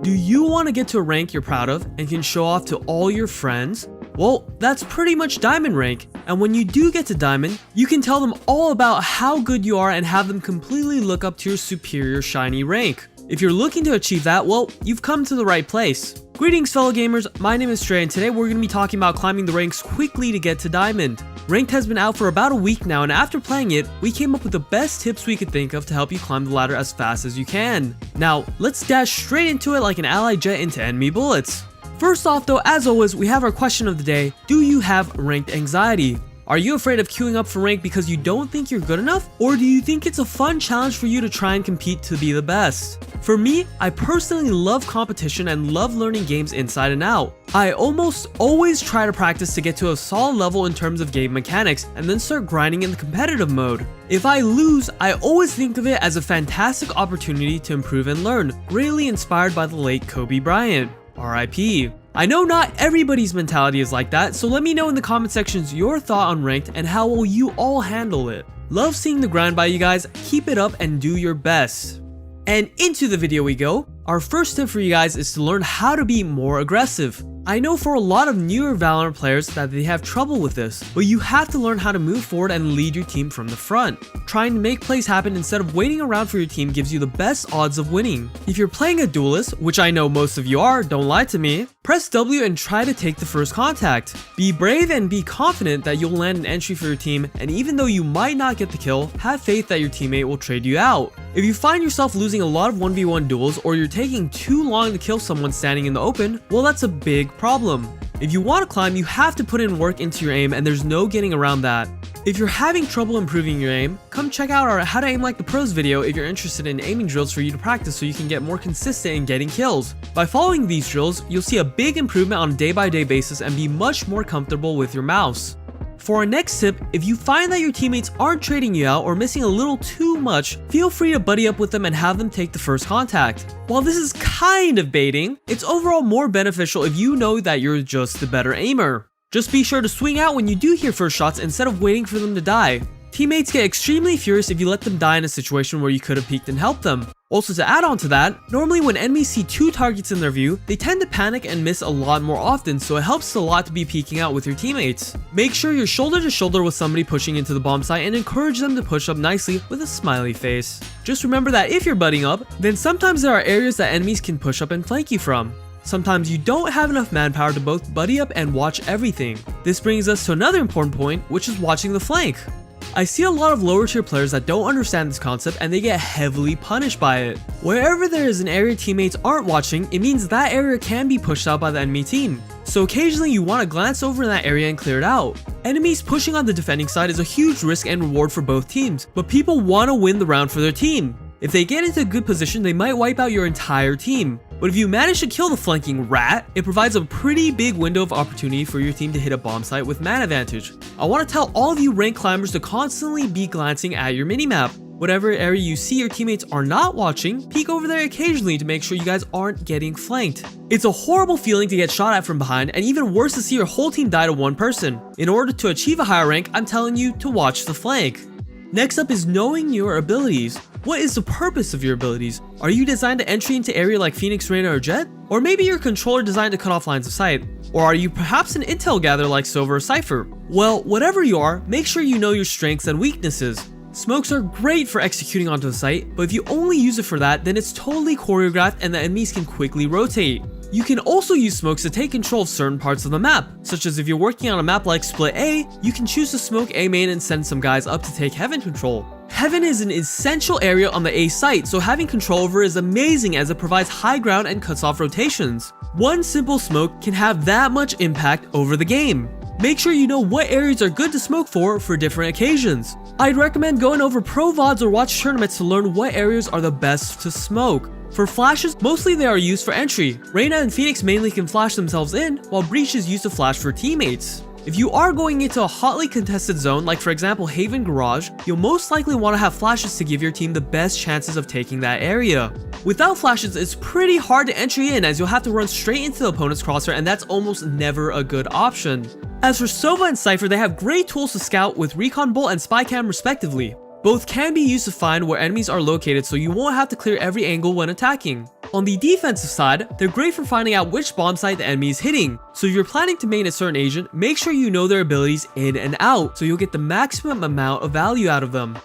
Do you want to get to a rank you're proud of and can show off to all your friends? Well, that's pretty much diamond rank, and when you do get to diamond, you can tell them all about how good you are and have them completely look up to your superior shiny rank. If you're looking to achieve that, well, you've come to the right place. Greetings fellow gamers, my name is Trey and today we're going to be talking about climbing the ranks quickly to get to diamond. Ranked has been out for about a week now, and after playing it, we came up with the best tips we could think of to help you climb the ladder as fast as you can. Now, let's dash straight into it like an ally jet into enemy bullets. First off though, as always, we have our question of the day: do you have ranked anxiety? Are you afraid of queuing up for rank because you don't think you're good enough? Or do you think it's a fun challenge for you to try and compete to be the best? For me, I personally love competition and love learning games inside and out. I almost always try to practice to get to a solid level in terms of game mechanics and then start grinding in the competitive mode. If I lose, I always think of it as a fantastic opportunity to improve and learn, greatly inspired by the late Kobe Bryant. RIP. I know not everybody's mentality is like that, so let me know in the comment sections your thought on ranked and how will you all handle it. Love seeing the grind by you guys, keep it up and do your best. And into the video we go. Our first tip for you guys is to learn how to be more aggressive. I know for a lot of newer Valorant players that they have trouble with this, but you have to learn how to move forward and lead your team from the front. Trying to make plays happen instead of waiting around for your team gives you the best odds of winning. If you're playing a duelist, which I know most of you are, don't lie to me, press W and try to take the first contact. Be brave and be confident that you'll land an entry for your team, and even though you might not get the kill, have faith that your teammate will trade you out. If you find yourself losing a lot of 1v1 duels or you're taking too long to kill someone standing in the open, well, that's a big problem. If you want to climb, you have to put in work into your aim and there's no getting around that. If you're having trouble improving your aim, come check out our How to Aim Like the Pros video if you're interested in aiming drills for you to practice so you can get more consistent in getting kills. By following these drills, you'll see a big improvement on a day-by-day basis and be much more comfortable with your mouse. For our next tip, if you find that your teammates aren't trading you out or missing a little too much, feel free to buddy up with them and have them take the first contact. While this is kind of baiting, it's overall more beneficial if you know that you're just the better aimer. Just be sure to swing out when you do hear first shots instead of waiting for them to die. Teammates get extremely furious if you let them die in a situation where you could have peeked and helped them. Also, to add on to that, normally when enemies see two targets in their view, they tend to panic and miss a lot more often, so it helps a lot to be peeking out with your teammates. Make sure you're shoulder to shoulder with somebody pushing into the bomb site and encourage them to push up nicely with a smiley face. Just remember that if you're butting up, then sometimes there are areas that enemies can push up and flank you from. Sometimes you don't have enough manpower to both buddy up and watch everything. This brings us to another important point, which is watching the flank. I see a lot of lower tier players that don't understand this concept and they get heavily punished by it. Wherever there is an area teammates aren't watching, it means that area can be pushed out by the enemy team. So occasionally you want to glance over in that area and clear it out. Enemies pushing on the defending side is a huge risk and reward for both teams, but people want to win the round for their team. If they get into a good position, they might wipe out your entire team. But if you manage to kill the flanking rat, it provides a pretty big window of opportunity for your team to hit a bomb site with man advantage. I want to tell all of you rank climbers to constantly be glancing at your minimap. Whatever area you see your teammates are not watching, peek over there occasionally to make sure you guys aren't getting flanked. It's a horrible feeling to get shot at from behind, and even worse to see your whole team die to one person. In order to achieve a higher rank, I'm telling you to watch the flank. Next up is knowing your abilities. What is the purpose of your abilities? Are you designed to entry into area like Phoenix, Reyna, or Jet? Or maybe your controller designed to cut off lines of sight? Or are you perhaps an intel gatherer like Silver or Cypher? Well, whatever you are, make sure you know your strengths and weaknesses. Smokes are great for executing onto the site, but if you only use it for that, then it's totally choreographed and the enemies can quickly rotate. You can also use smokes to take control of certain parts of the map, such as if you're working on a map like Split A, you can choose to smoke A main and send some guys up to take Heaven control. Heaven is an essential area on the A site, so having control over it is amazing as it provides high ground and cuts off rotations. One simple smoke can have that much impact over the game. Make sure you know what areas are good to smoke for different occasions. I'd recommend going over pro VODs or watch tournaments to learn what areas are the best to smoke. For flashes, mostly they are used for entry. Reyna and Phoenix mainly can flash themselves in, while Breach is used to flash for teammates. If you are going into a hotly contested zone, like for example Haven Garage, you'll most likely want to have flashes to give your team the best chances of taking that area. Without flashes, it's pretty hard to entry in as you'll have to run straight into the opponent's crosshair, and that's almost never a good option. As for Sova and Cypher, they have great tools to scout with Recon Bolt and Spy Cam respectively. Both can be used to find where enemies are located so you won't have to clear every angle when attacking. On the defensive side, they're great for finding out which bomb site the enemy is hitting. So if you're planning to main a certain agent, make sure you know their abilities in and out, so you'll get the maximum amount of value out of them.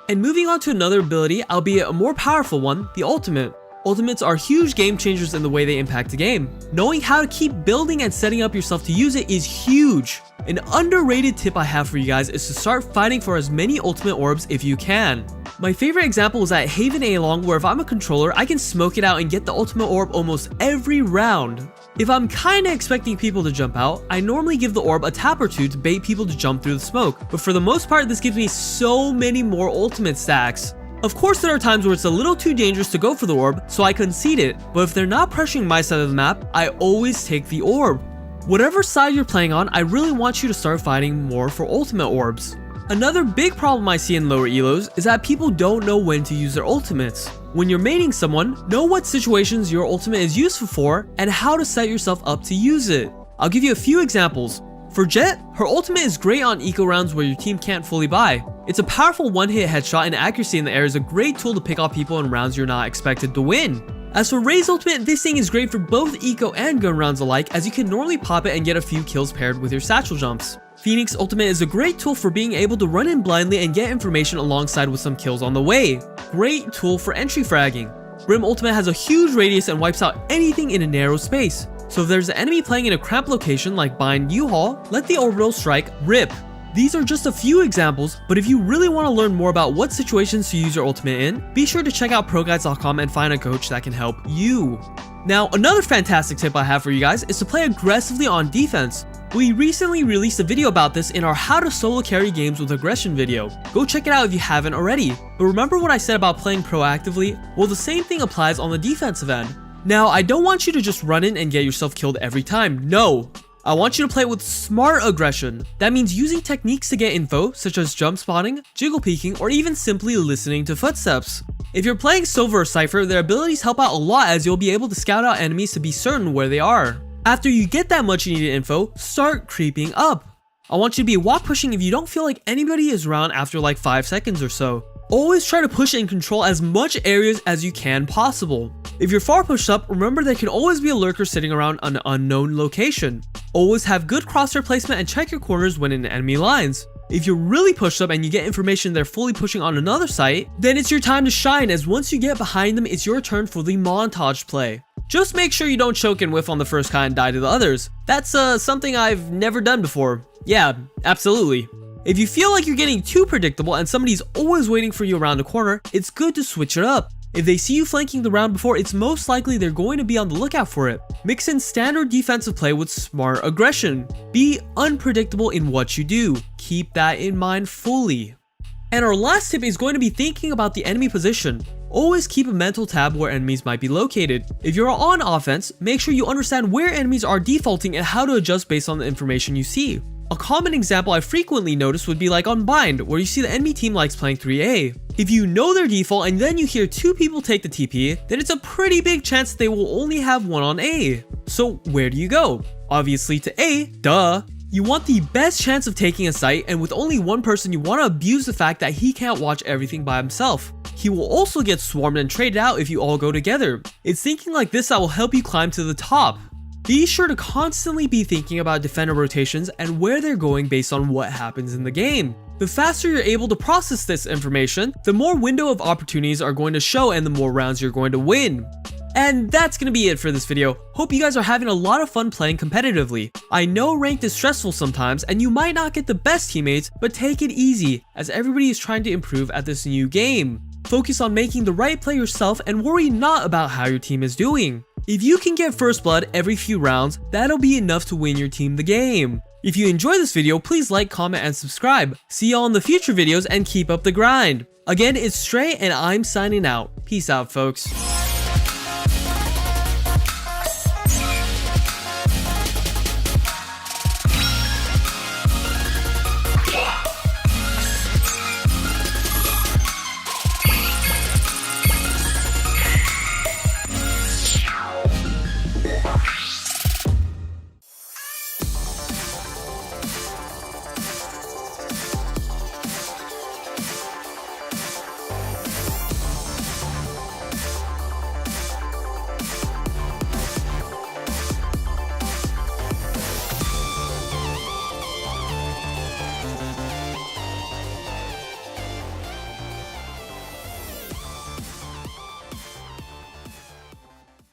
And moving on to another ability, albeit a more powerful one, the ultimate. Ultimates are huge game changers in the way they impact the game. Knowing how to keep building and setting up yourself to use it is huge. An underrated tip I have for you guys is to start fighting for as many ultimate orbs if you can. My favorite example is at Haven A-Long, where if I'm a controller, I can smoke it out and get the ultimate orb almost every round. If I'm kinda expecting people to jump out, I normally give the orb a tap or two to bait people to jump through the smoke, but for the most part this gives me so many more ultimate stacks. Of course there are times where it's a little too dangerous to go for the orb, so I concede it, but if they're not pressuring my side of the map, I always take the orb. Whatever side you're playing on, I really want you to start fighting more for ultimate orbs. Another big problem I see in lower elos is that people don't know when to use their ultimates. When you're maining someone, know what situations your ultimate is useful for and how to set yourself up to use it. I'll give you a few examples. For Jett, her ultimate is great on eco rounds where your team can't fully buy. It's a powerful one-hit headshot, and accuracy in the air is a great tool to pick off people in rounds you're not expected to win. As for Ray's ultimate, this thing is great for both eco and gun rounds alike, as you can normally pop it and get a few kills paired with your satchel jumps. Phoenix ultimate is a great tool for being able to run in blindly and get information alongside with some kills on the way. Great tool for entry fragging. Brim ultimate has a huge radius and wipes out anything in a narrow space. So if there's an enemy playing in a cramped location like behind U-Haul, let the orbital strike rip. These are just a few examples, but if you really want to learn more about what situations to use your ultimate in, be sure to check out ProGuides.com and find a coach that can help you. Now, another fantastic tip I have for you guys is to play aggressively on defense. We recently released a video about this in our How to Solo Carry Games with Aggression video. Go check it out if you haven't already. But remember what I said about playing proactively? Well, the same thing applies on the defensive end. Now, I don't want you to just run in and get yourself killed every time. No! I want you to play with smart aggression. That means using techniques to get info, such as jump spotting, jiggle peeking, or even simply listening to footsteps. If you're playing Silver or Cypher, their abilities help out a lot, as you'll be able to scout out enemies to be certain where they are. After you get that much needed info, start creeping up. I want you to be walk pushing if you don't feel like anybody is around after like 5 seconds or so. Always try to push and control as much areas as you can possible. If you're far pushed up, remember there can always be a lurker sitting around an unknown location. Always have good crosshair placement and check your corners when in enemy lines. If you're really pushed up and you get information they're fully pushing on another site, then it's your time to shine, as once you get behind them, it's your turn for the montage play. Just make sure you don't choke and whiff on the first guy and die to the others. That's something I've never done before. Yeah, absolutely. If you feel like you're getting too predictable and somebody's always waiting for you around the corner, it's good to switch it up. If they see you flanking the round before, it's most likely they're going to be on the lookout for it. Mix in standard defensive play with smart aggression. Be unpredictable in what you do. Keep that in mind fully. And our last tip is going to be thinking about the enemy position. Always keep a mental tab where enemies might be located. If you're on offense, make sure you understand where enemies are defaulting and how to adjust based on the information you see. A common example I frequently notice would be like on Bind, where you see the enemy team likes playing 3A. If you know their default and then you hear 2 people take the TP, then it's a pretty big chance they will only have 1 on A. So where do you go? Obviously to A, duh. You want the best chance of taking a site, and with only one person, you want to abuse the fact that he can't watch everything by himself. He will also get swarmed and traded out if you all go together. It's thinking like this that will help you climb to the top. Be sure to constantly be thinking about defender rotations and where they're going based on what happens in the game. The faster you're able to process this information, the more window of opportunities are going to show and the more rounds you're going to win. And that's gonna be it for this video. Hope you guys are having a lot of fun playing competitively. I know ranked is stressful sometimes and you might not get the best teammates, but take it easy, as everybody is trying to improve at this new game. Focus on making the right play yourself and worry not about how your team is doing. If you can get first blood every few rounds, that'll be enough to win your team the game. If you enjoyed this video, please like, comment, and subscribe. See y'all in the future videos and keep up the grind. Again, it's Stray and I'm signing out. Peace out, folks.